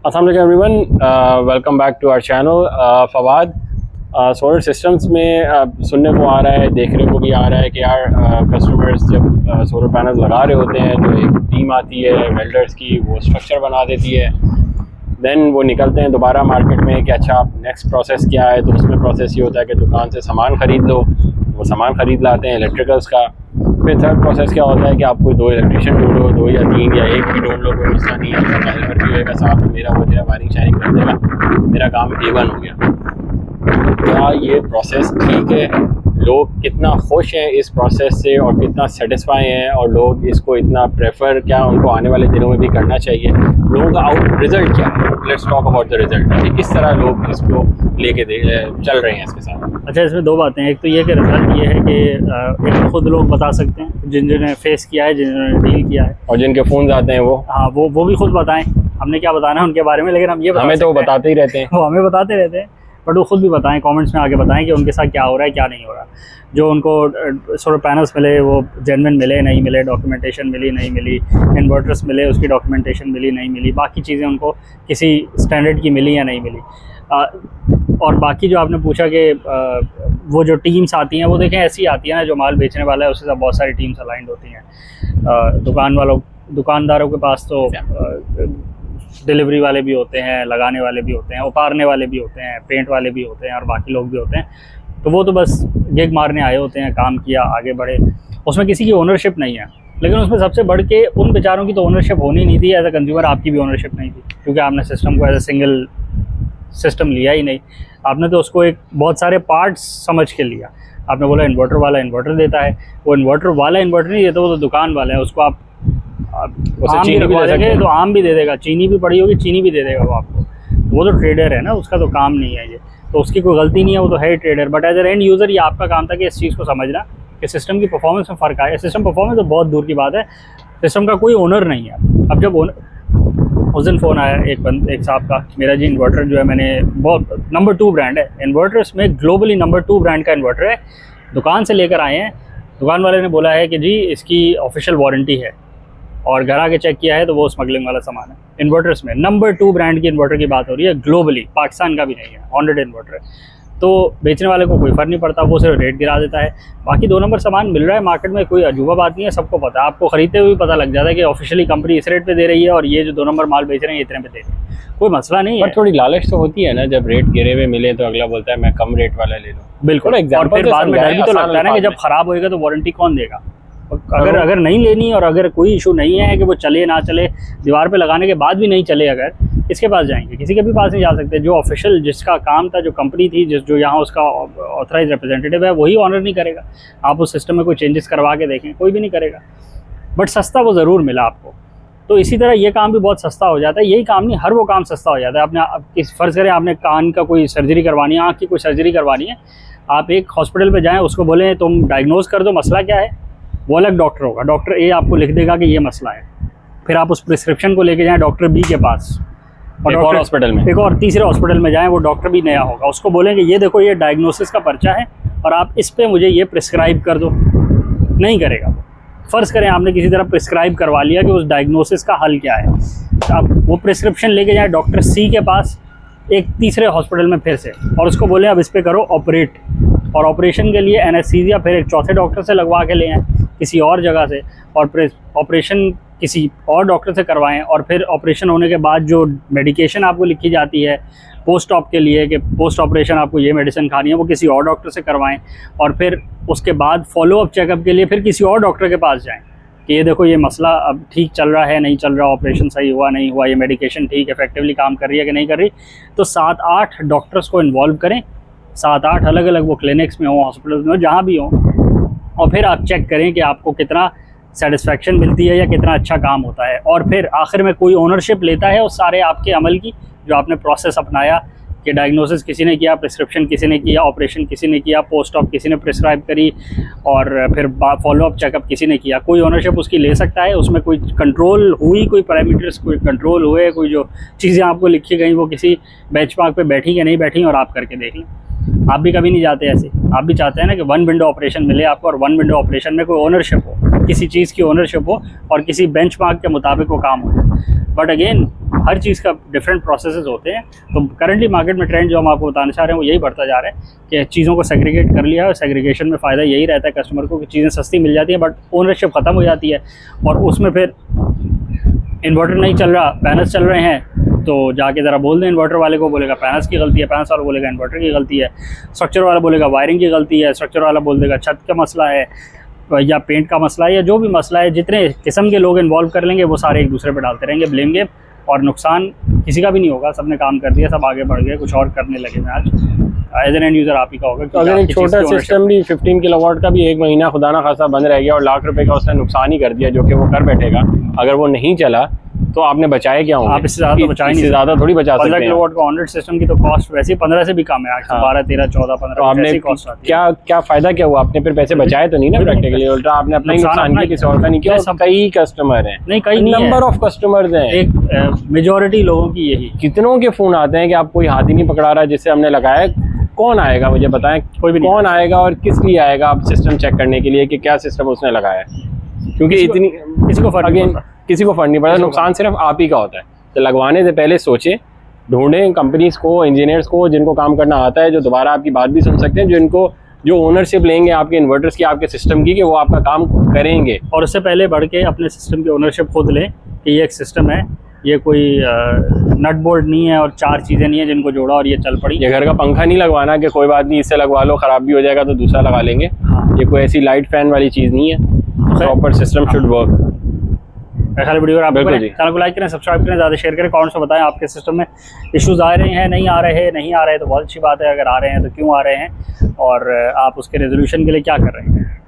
अस्सलाम वालेकुम everyone, welcome back to our channel. Fawad, solar systems में सुनने को आ रहा है, देखने को भी आ रहा है कि यार कस्टमर्स जब सोलर पैनल्स लगा रहे होते हैं तो एक टीम आती है वेल्डर्स की, वो स्ट्रक्चर बना देती है। देन वो निकलते हैं दोबारा मार्केट में कि अच्छा नेक्स्ट प्रोसेस क्या है, तो उसमें प्रोसेस ये होता है कि दुकान से सामान ख़रीद लो, वो सामान ख़रीद लाते हैं इलेक्ट्रिकल्स का। फिर थर्ड प्रोसेस क्या होता है कि आपको 2 इलेक्ट्रिशियन ढूंढो, 2 या 3 या 1 भी ढूंढ लो, कोई मसला नहीं है। आपका हेल्पर भी होएगा साथ में, मेरा हो जाए वायरिंग शायरिंग कर देगा, मेरा काम A1 हो गया। क्या ये प्रोसेस ठीक है? लोग कितना खुश हैं इस प्रोसेस से और कितना सेटिस्फाई हैं, और लोग इसको इतना प्रेफर क्या उनको आने वाले दिनों में भी करना चाहिए? लोगों का आउट रिज़ल्ट क्या है? Let's talk about the result कि किस तरह लोग इसको लेके चल रहे हैं इसके साथ। अच्छा, इसमें 2 बातें हैं। एक तो ये कि रिज़ल्ट ये है कि एक तो खुद लोग बता सकते हैं जिन्होंने फेस किया है, जिन्होंने डील किया है, और जिनके फ़ोन आते हैं वो भी खुद बताएं। हमने क्या बताना है उनके बारे में, लेकिन हम ये हमें तो वो बताते ही रहते हैं, वो हमें बताते रहते हैं, बट वो खुद भी बताएं, कमेंट्स में आके बताएं कि उनके साथ क्या हो रहा है क्या नहीं हो रहा। जो उनको सोलर पैनल्स मिले वो जेन्युइन मिले नहीं मिले, डॉक्यूमेंटेशन मिली नहीं मिली, इन्वर्टर्स मिले उसकी डॉक्यूमेंटेशन मिली नहीं मिली, बाकी चीज़ें उनको किसी स्टैंडर्ड की मिली या नहीं मिली। और बाकी जो आपने पूछा कि वो जो टीम्स आती हैं, वो देखें ऐसी आती है ना, जो माल बेचने वाला है उसके साथ बहुत सारी टीम्स अलाइंड होती हैं। दुकानदारों के पास तो डिलीवरी वाले भी होते हैं, लगाने वाले भी होते हैं, उतारने वाले भी होते हैं, पेंट वाले भी होते हैं, और बाकी लोग भी होते हैं। तो वो तो बस गिग मारने आए होते हैं, काम किया आगे बढ़े, उसमें किसी की ओनरशिप नहीं है। लेकिन उसमें सबसे बढ़ के उन बेचारों की तो ओनरशिप होनी नहीं थी। एज अ कंज्यूमर आपकी भी ओनरशिप नहीं थी, क्योंकि आपने सिस्टम को एज अ सिंगल सिस्टम लिया ही नहीं। आपने तो उसको एक बहुत सारे पार्ट्स समझ के लिया। आपने बोला इन्वर्टर वाला इन्वर्टर देता है, वो इन्वर्टर वाला इन्वर्टर नहीं देता, वो तो दुकान वाला है। उसको आप आम भी रखवा देंगे तो आम भी दे देगा, चीनी भी पड़ी होगी चीनी भी दे देगा वो आपको। वो तो ट्रेडर है ना, उसका तो काम नहीं है ये, तो उसकी कोई गलती नहीं है, वो तो है trader. But as a end user ये आपका काम था कि इस चीज़ को समझना कि सिस्टम की परफॉर्मेंस में फ़र्क आया। सिस्टम परफॉर्मेंस तो बहुत दूर की बात है, सिस्टम का कोई ओनर नहीं है। अब जब उस दिन फ़ोन आया एक साहब का, मेरा जी इन्वर्टर जो है, मैंने बहुत नंबर 2 ब्रांड है इन्वर्टर्स में, ग्लोबली नंबर 2 ब्रांड का इन्वर्टर है, दुकान से लेकर आए हैं। दुकान वाले ने बोला है कि जी इसकी ऑफिशियल वारंटी है, और घर आके चेक किया है तो वो स्मगलिंग वाला सामान है। इन्वर्टर्स में नंबर 2 ब्रांड की इन्वर्टर की बात हो रही है ग्लोबली, पाकिस्तान का भी नहीं है, 100 इन्वर्टर है। तो बेचने वाले को कोई फ़र्क नहीं पड़ता, वो सिर्फ रेट गिरा देता है। बाकी 2 नंबर सामान मिल रहा है मार्केट में, कोई अजूबा बात नहीं है, सबको पता है। आपको ख़रीदते हुए भी पता लग जाता है कि ऑफिशियली कंपनी इस रेट पे दे रही है, और ये जो 2 नंबर माल बेच रहे हैं ये इतने पे दे रहे हैं, कोई मसला नहीं है। पर थोड़ी लालच तो होती है ना, जब रेट गिरे हुए मिले तो अगला बोलता है मैं कम रेट वाला ले लूँ। बिल्कुल, और फिर बाद में डर भी तो लगता है ना कि जब ख़राब होएगा तो वारंटी कौन देगा। अगर नहीं लेनी, और अगर कोई इशू नहीं है कि वो चले ना चले, दीवार पे लगाने के बाद भी नहीं चले, अगर इसके पास जाएंगे, किसी के भी पास नहीं जा सकते। जो ऑफिशियल जिसका काम था, जो कंपनी थी, जो यहाँ उसका ऑथराइज रिप्रेजेंटेटिव है, वही ऑनर नहीं करेगा। आप उस सिस्टम में कोई चेंजेस करवा के देखें, कोई भी नहीं करेगा। बट सस्ता वो ज़रूर मिला आपको। तो इसी तरह ये काम भी बहुत सस्ता हो जाता है। यही काम नहीं, हर वो काम सस्ता हो जाता है। आपने फ़र्ज़ करें आपने कान का कोई सर्जरी करवानी है, आँख की कोई सर्जरी करवानी है, आप एक हॉस्पिटल पर जाएँ, उसको बोलें तुम डायग्नोज कर दो मसला क्या है, वो अलग डॉक्टर होगा। डॉक्टर ए आपको लिख देगा कि ये मसला है, फिर आप उस प्रिस्क्रिप्शन को लेके जाएं डॉक्टर बी के पास, और एक और हॉस्पिटल में, एक और तीसरे हॉस्पिटल में जाएं, वो डॉक्टर भी नया होगा, उसको बोलेंगे ये देखो ये डायग्नोसिस का पर्चा है और आप इस पे मुझे ये प्रिस्क्राइब कर दो। नहीं करेगा। फ़र्ज़ करें आपने किसी तरह प्रिस्क्राइब करवा लिया कि उस डायग्नोसिस का हल क्या है, आप वो प्रिस्क्रिप्शन लेके जाएँ डॉक्टर सी के पास एक तीसरे हॉस्पिटल में फिर से, और उसको बोलें अब इस पर करो ऑपरेट, और ऑपरेशन के लिए एनेस्थीसिया फिर एक चौथे डॉक्टर से लगवा के ले आएँ किसी और जगह से, और ऑपरेशन किसी और डॉक्टर से करवाएं, और फिर ऑपरेशन होने के बाद जो मेडिकेशन आपको लिखी जाती है पोस्ट ऑप के लिए कि पोस्ट ऑपरेशन आपको ये मेडिसिन खानी है, वो किसी और डॉक्टर से करवाएं, और फिर उसके बाद फॉलोअप चेकअप के लिए फिर किसी और डॉक्टर के पास जाएं कि ये देखो ये मसला अब ठीक चल रहा है नहीं चल रहा, ऑपरेशन सही हुआ नहीं हुआ, ये मेडिकेशन ठीक इफेक्टिवली काम कर रही है कि नहीं कर रही। तो 7-8 डॉक्टर्स को इन्वॉल्व करें, 7-8 अलग अलग वो क्लिनिक्स में हो, हॉस्पिटल्स में हो, जहाँ भी हो, और फिर आप चेक करें कि आपको कितना सेटिस्फेक्शन मिलती है या कितना अच्छा काम होता है। और फिर आखिर में कोई ओनरशिप लेता है उस सारे आपके अमल की, जो आपने प्रोसेस अपनाया कि डायग्नोसिस किसी ने किया, प्रिस्क्रिप्शन किसी ने किया, ऑपरेशन किसी ने किया, पोस्ट ऑप किसी ने प्रिस्क्राइब करी, और फिर फॉलोअप चेकअप किसी ने किया। कोई ओनरशिप उसकी ले सकता है, उसमें कोई कंट्रोल हुई, कोई पैरामीटर्स कोई कंट्रोल हुए, कोई जो चीज़ें आपको लिखी गई वो किसी बेंचमार्क पे बैठी या नहीं बैठी, और आप करके देख लें। आप भी कभी नहीं जाते ऐसे, आप भी चाहते हैं ना कि 1 विंडो ऑपरेशन मिले आपको, और 1 विंडो ऑपरेशन में कोई ओनरशिप हो, किसी चीज़ की ओनरशिप हो, और किसी बेंचमार्क के मुताबिक वो काम हो। बट अगेन हर चीज़ का डिफरेंट प्रोसेसेस होते हैं। तो करंटली मार्केट में ट्रेंड जो हम आपको बताना चाह रहे हैं वो यही बढ़ता जा रहा है कि चीज़ों को सेग्रीगेट कर लिया है, और सेग्रीगेशन में फ़ायदा यही रहता है कस्टमर को कि चीज़ें सस्ती मिल जाती हैं बट ओनरशिप ख़त्म हो जाती है, और उसमें फिर इन्वर्टर नहीं चल रहा, पैनल्स चल रहे हैं, तो जाके ज़रा बोल दें इन्वर्टर वाले को, बोलेगा पैनल्स की गलती है, पैनल्स वाला बोलेगा इन्वर्टर की गलती है, स्ट्रक्चर वाला बोलेगा वायरिंग की गलती है, स्ट्रक्चर वाला बोल देगा छत का मसला है या पेंट का मसला है, या जो भी मसला है, जितने किस्म के लोग इन्वॉल्व कर लेंगे वो सारे एक दूसरे पे डालते रहेंगे ब्लेम गेम, और नुकसान किसी का भी नहीं होगा। सबने काम कर दिया, सब आगे बढ़ गए, कुछ और करने लगे हैं। आज एज एन एंड यूज़र आप ही का होगा। तो अगर एक छोटा सिस्टम भी 15 किलोवाट का भी एक महीना खुदा ना खासा बंद रह गया और लाख रुपए का उसने नुकसान ही कर दिया, जो कि वो कर बैठेगा, अगर वो नहीं चला तो आपने बचाए क्या होंगे? आप इससे ज़्यादा तो बचा ही नहीं, ज़्यादा थोड़ी बचा सकते हैं। 15 किलोवाट का ऑनरेट सिस्टम की तो कॉस्ट वैसे ही 15 से भी कम है, 12, 13, 14, 15। तो आपने क्या फ़ायदा क्या हुआ? आपने फिर पैसे बचाए तो नहीं ना प्रैक्टिकली, उल्टा आपने अपना ही नुकसान किया, किसी और का नहीं किया। कई कस्टमर हैं, नहीं कई नंबर ऑफ कस्टमर्स हैं, एक मेजॉरिटी लोगों की यही। कितनों के फ़ोन आते हैं कि आप कोई हाथ ही नहीं पकड़ा रहा जिससे हमने लगाया। कौन आएगा मुझे बताएं, कोई भी कौन आएगा और किस लिए आएगा आप सिस्टम चेक करने के लिए कि क्या सिस्टम उसने लगाया है? क्योंकि इतनी किसी को फर्क नहीं पड़ता, नुकसान सिर्फ आप ही का होता है। तो लगवाने से पहले सोचें, ढूंढें कंपनीज को, इंजीनियर्स को जिनको काम करना आता है, जो दोबारा आपकी बात भी सुन सकते हैं, जो ओनरशिप लेंगे आपके इन्वर्टर्स की, आपके सिस्टम की, कि वो आपका काम करेंगे। और उससे पहले बढ़ के अपने सिस्टम की ओनरशिप खुद लें कि ये एक सिस्टम है, ये कोई नट बोल्ट नहीं है और 4 चीज़ें नहीं है जिनको जोड़ा और ये चल पड़ी। ये घर का पंखा नहीं लगवाना कि कोई बात नहीं इससे लगवा लो, ख़राब भी हो जाएगा तो दूसरा लगा लेंगे। ये कोई ऐसी लाइट फैन वाली चीज़ नहीं है। Proper system should work. ख्याल वीडियो आप चैनल को लाइक करें, सब्सक्राइब करें, ज़्यादा शेयर करें, कमेंट्स में बताएं आपके सिस्टम में इश्यूज़ आ रहे हैं, नहीं आ रहे तो बहुत अच्छी बात है। अगर आ रहे हैं तो क्यों आ रहे हैं, और आप उसके रेजोल्यूशन के लिए क्या कर रहे हैं।